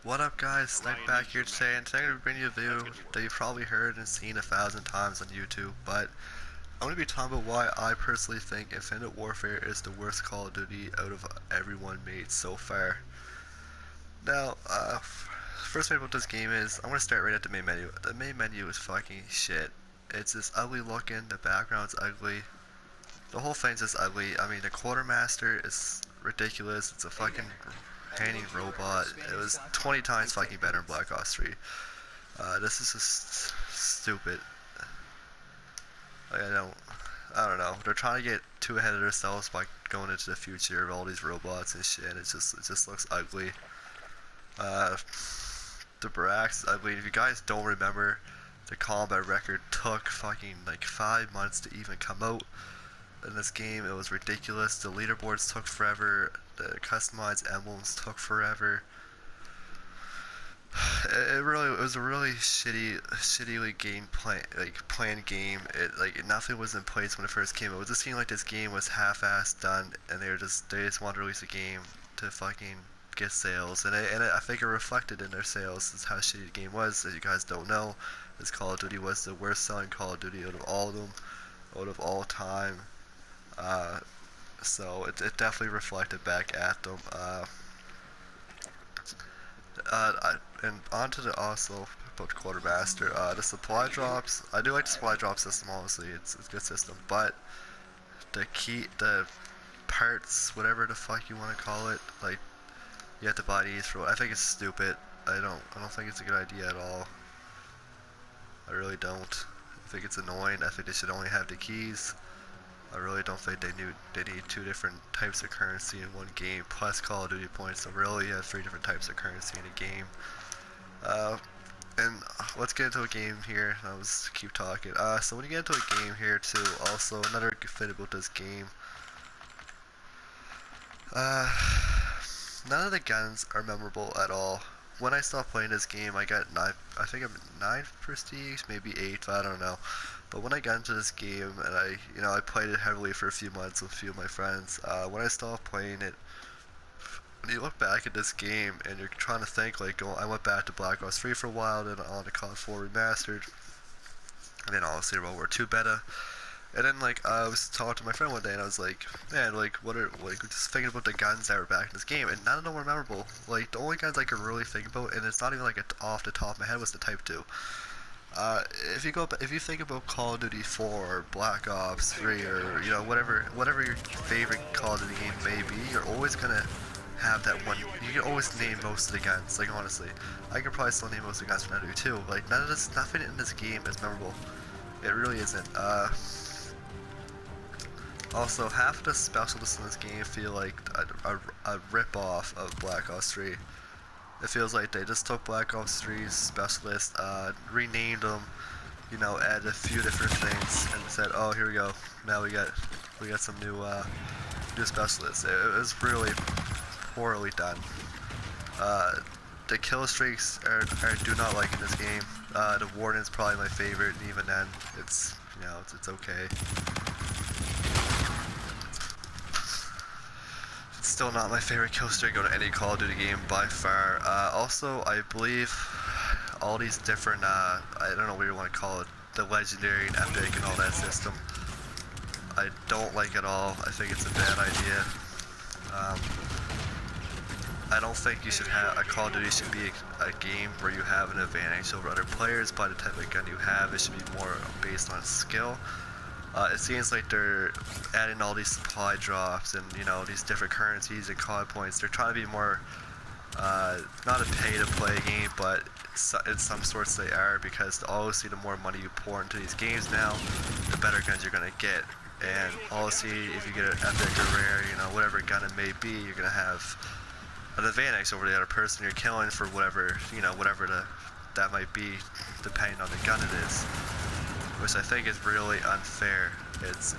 What up guys, Snipe back here today, and today I'm going to bring you a video that you've probably heard and seen 1,000 times on YouTube, but I'm going to be talking about why I personally think Infinite Warfare is the worst Call of Duty out of everyone made so far. Now, first thing about this game is, I'm going to start right at the main menu. The main menu is fucking shit. It's just ugly looking, the background's ugly, the whole thing's just ugly. I mean, the quartermaster is ridiculous, it's a fucking painting robot. It was 20 times fucking better in Black Ops 3. This is just stupid. Like, I don't know. They're trying to get too ahead of themselves by going into the future of all these robots and shit. And it just looks ugly. The barracks is ugly. If you guys don't remember, the combat record took fucking like 5 months to even come out. In this game, it was ridiculous. The leaderboards took forever. The customized emblems took forever. It was a really shittily planned game. Nothing was in place when it first came out. It just seemed like this game was half-assed done, and they just wanted to release a game to fucking get sales, and I think it reflected in their sales. Is how shitty the game was. As you guys don't know, this Call of Duty was the worst selling Call of Duty out of all of them, out of all time. So it definitely reflected back at them. And onto the also about Quartermaster, the supply drops. I do like the supply drop system, honestly. It's a good system, but the parts, whatever the fuck you want to call it, like you have to buy these for. I think it's stupid. I don't think it's a good idea at all. I really don't. I think it's annoying. I think they should only have the keys. I really don't think they need two different types of currency in one game, plus Call of Duty points, so really you have 3 different types of currency in a game. And let's get into a game here. I'll just keep talking. So when you get into a game here too, also another good thing about this game, none of the guns are memorable at all. When I stopped playing this game, I got 9, I think I'm 9 prestige, maybe 8, I don't know. But when I got into this game, and I played it heavily for a few months with a few of my friends, when I stopped playing it, when you look back at this game, and you're trying to think, like, I went back to Black Ops 3 for a while, then on to COD 4 Remastered, and then obviously World War II Beta. And then, like, I was talking to my friend one day, and I was like, man, like, just thinking about the guns that were back in this game, and none of them were memorable. Like, the only guns I could really think about, and it's not even, like, off the top of my head, was the Type 2. If you think about Call of Duty 4, or Black Ops 3, or, you know, whatever your favorite Call of Duty game may be, you're always gonna have that one. You can always name most of the guns, like, honestly. I can probably still name most of the guns from that too. Like, nothing in this game is memorable. It really isn't. Also, half of the specialists in this game feel like a rip-off of Black Ops 3. It feels like they just took Black Ops 3's specialists, renamed them, you know, added a few different things, and said, oh, here we go, now we got some new specialists. It was really poorly done. The kill streaks I do not like in this game. The Warden's probably my favorite, and even then, it's okay. Still not my favorite kill streak out of any Call of Duty game by far. Also, I believe all these different, I don't know what you want to call it, the legendary and epic and all that system, I don't like at all. I think it's a bad idea. I don't think you should have, a Call of Duty should be a game where you have an advantage over other players by the type of gun you have. It should be more based on skill. It seems like they're adding all these supply drops and, you know, these different currencies and COD points. They're trying to be more, not a pay-to-play game, but in some sorts they are, because obviously the more money you pour into these games now, the better guns you're going to get. And obviously if you get an epic or rare, you know, whatever gun it may be, you're going to have an advantage over the other person you're killing for whatever, you know, whatever that might be, depending on the gun it is. Which I think is really unfair. It's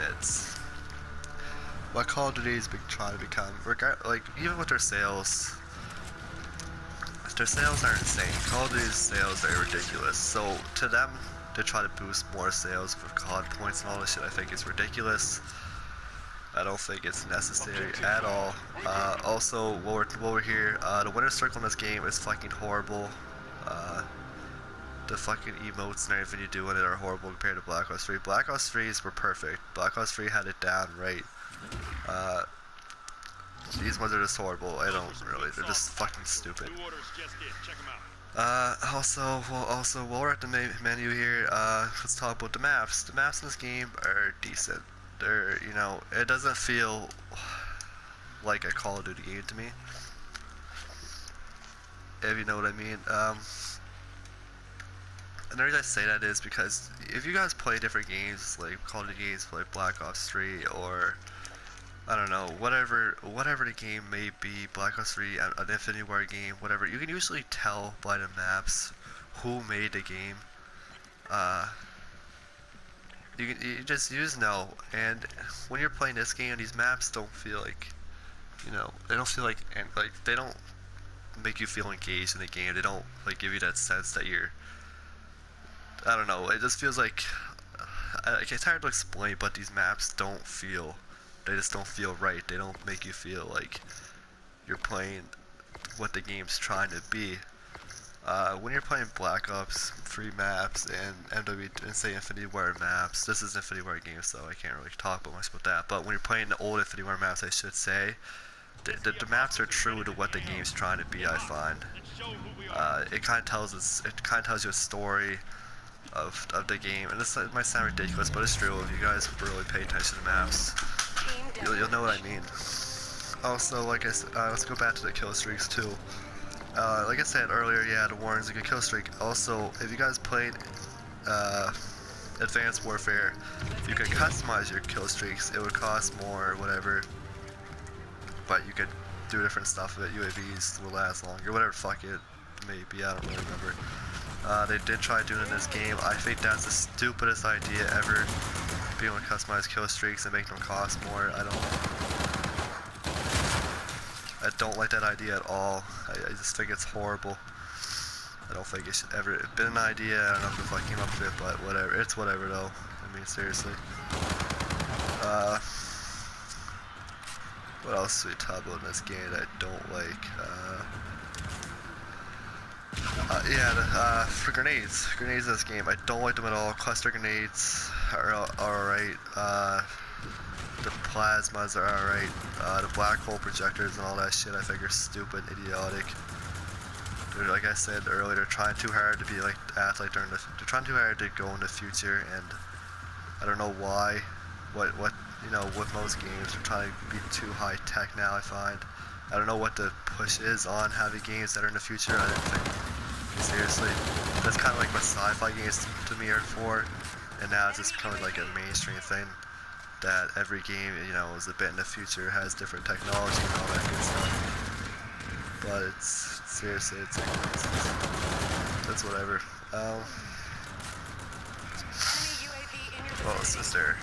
what Call of Duty has been trying to become. Like, even with their sales aren't insane. Call of Duty's sales are ridiculous. So to them, to try to boost more sales for COD points and all this shit, I think is ridiculous. I don't think it's necessary at all. Also, while we're here, the winner circle in this game is fucking horrible. The fucking emotes and everything you do in it are horrible compared to Black Ops 3. Black Ops 3s were perfect. Black Ops 3 had it down right. These ones are just horrible. I don't really. They're just fucking stupid. Also, while we're at the menu here, let's talk about the maps. The maps in this game are decent. They're, you know, it doesn't feel like a Call of Duty game to me. If you know what I mean. And the reason I say that is because if you guys play different games, like Call of Duty games, like Black Ops 3, or I don't know, whatever the game may be, Black Ops 3, an Infinity War game, whatever, you can usually tell by the maps who made the game. You just know, and when you're playing this game, these maps don't feel like, you know, they don't feel like, and like they don't make you feel engaged in the game. They don't like give you that sense that you're, I don't know, it just feels like, it's hard to explain, but these maps don't feel, they just don't feel right. They don't make you feel like you're playing what the game's trying to be. When you're playing Black Ops 3 maps and and say Infinity War maps, this is Infinity War game, so I can't really talk much about that, but when you're playing the old Infinity War maps, I should say, the maps are true to what the game's trying to be, I find. It kind of tells you a story of the game, and this might sound ridiculous, but it's true. If you guys really pay attention to maps, you'll know what I mean. Also, like I said, let's go back to the kill streaks too. Like I said earlier, yeah, the warning's a good kill streak. Also, if you guys played Advanced Warfare, you could customize your kill streaks. It would cost more or whatever, but you could do different stuff with it. UAVs will last longer, whatever the fuck it may be, I don't really remember. They did try doing it in this game. I think that's the stupidest idea ever, being able to customize kill streaks and make them cost more. I don't like that idea at all. I just think it's horrible. I don't think it should ever have been an idea. I don't know if I came up with it, but whatever. It's whatever though. I mean, seriously. What else do we talk about in this game that I don't like? For grenades. Grenades in this game, I don't like them at all. Cluster grenades are alright. The plasmas are alright. The black hole projectors and all that shit I think are stupid, idiotic. They're, like I said earlier, they're trying too hard to be like athlete they're trying too hard to go in the future, and I don't know why. What you know, with most games, they're trying to be too high tech now, I find. I don't know what the push is on having games that are in the future. I didn't think, seriously. That's kind of like what sci-fi games to me are for, and now it's just becoming like a mainstream thing that every game, you know, is a bit in the future, has different technology and all that good stuff. But it's, seriously, it's that's whatever. What else is there?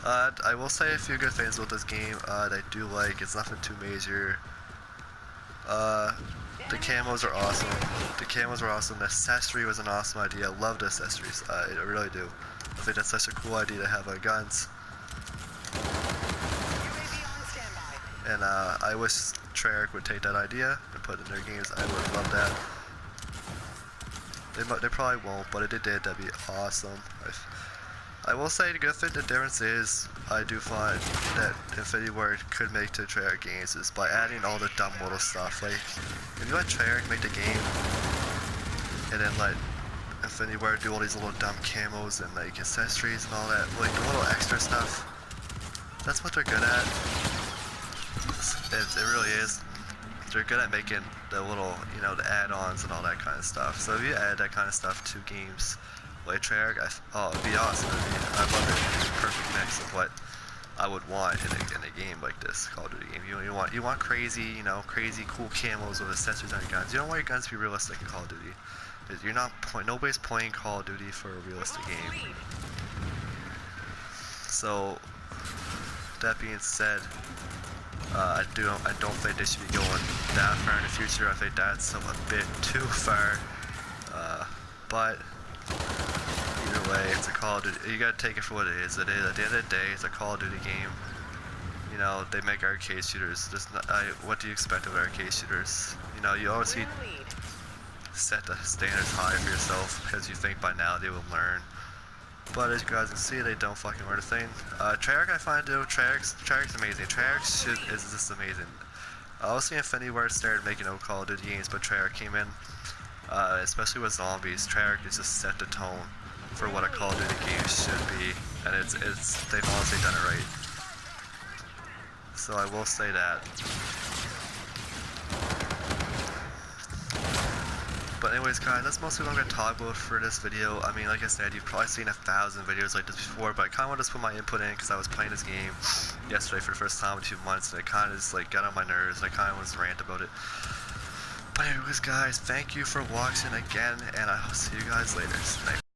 I will say a few good things about this game that I do like. It's nothing too major. The camos are awesome. The camos are awesome. The accessory was an awesome idea. I love the accessories. I really do. I think that's such a cool idea to have on guns. And I wish Treyarch would take that idea and put it in their games. I would love that. They probably won't, but if they did, that'd be awesome. I will say the good thing, the difference is, I do find that Infinity Ward could make to Treyarch games is by adding all the dumb little stuff. Like, if you let Treyarch make the game, and then let Infinity Ward do all these little dumb camos and like accessories and all that, like the little extra stuff, that's what they're good at. It really is. They're good at making the little, you know, the add-ons and all that kind of stuff. So if you add that kind of stuff to games like Treyarch, it'd be awesome. I love it. It's a perfect mix of what I would want in a game like this, Call of Duty game. You want crazy, you know, crazy cool camos with accessories on your guns. You don't want your guns to be realistic in Call of Duty. Nobody's playing Call of Duty for a realistic game. So that being said, I don't think they should be going that far in the future. I think that's a bit too far. But either way, it's a Call of Duty. You gotta take it for what it is. At the end of the day, it's a Call of Duty game. you know, they make arcade shooters. What do you expect of arcade shooters? You know, you always set the standards high for yourself because you think by now they will learn. But as you guys can see, they don't fucking learn a thing. Treyarch I find though, Treyarch's amazing. Treyarch is just amazing. I also Infinity Ward started making Call of Duty games, but Treyarch came in, especially with zombies. Treyarch has just set the tone for what a Call of Duty game should be, and they've honestly done it right. So I will say that. But anyways guys, that's mostly what I'm going to talk about for this video. I mean, like I said, you've probably seen 1,000 videos like this before, but I kind of want to just put my input in because I was playing this game yesterday for the first time in 2 months, and it kind of just like got on my nerves. I kind of was rant about it. But anyways guys, thank you for watching again, and I'll see you guys later.